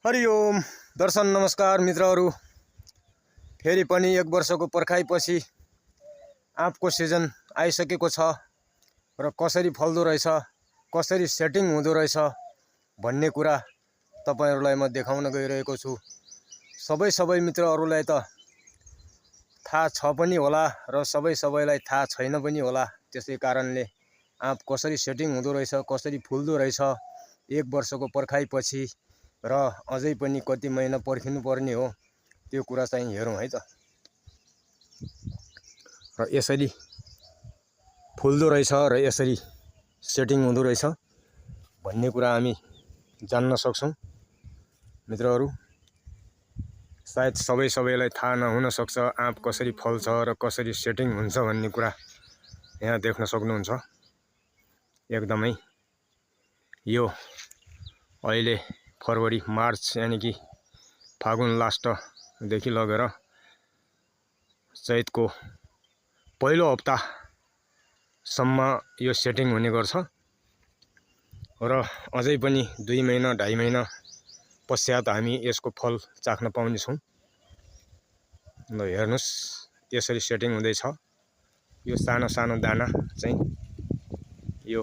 हरिओम दर्शन नमस्कार मित्रहरू। फेरि पनि एक वर्षको पर्खाइपछि आँपको सिजन आइसकेको छ र कसरी फल्दो रहेछ, कसरी सेटिङ हुँदो रहेछ भन्ने कुरा तपाईहरुलाई म देखाउन गइरहेको छु। सबै मित्रहरूलाई त थाहा छ पनि होला र सबैलाई थाहा छैन पनि होला। त्यसै कारणले आँप कसरी सेटिङ हुँदो रहेछ, कसरी फुल्दो रहेछ एक वर्षको पर्खाइपछि र अझै पनि कति महिना पर्खिनु पर्ने हो त्यो कुरा चाहिँ हेरौँ है त। र यसरी फुल्दो रहेछ र यसरी सेटिङ हुँदो रहेछ भन्ने कुरा हामी जान्न सक्छौं मित्रहरू। सायद सबैलाई थाहा नहुन सक्छ आँप कसरी फल्छ र कसरी सेटिङ हुन्छ भन्ने कुरा यहाँ देख्न सक्नुहुन्छ। एकदमै यो अहिले फरवरी मार्च यानी कि फागुन लास्ट देखि लगेर चैतको पहिलो हप्ता सम्म यो सेटिङ हुने गर्छ र अझै पनि 2 महिना 2.5 महिना पश्चात हामी यसको फल चाख्न पाउने छौं। ल हेर्नुस् यसरी सेटिङ हुँदैछ। यो सानो सानो दाना चाहिँ यो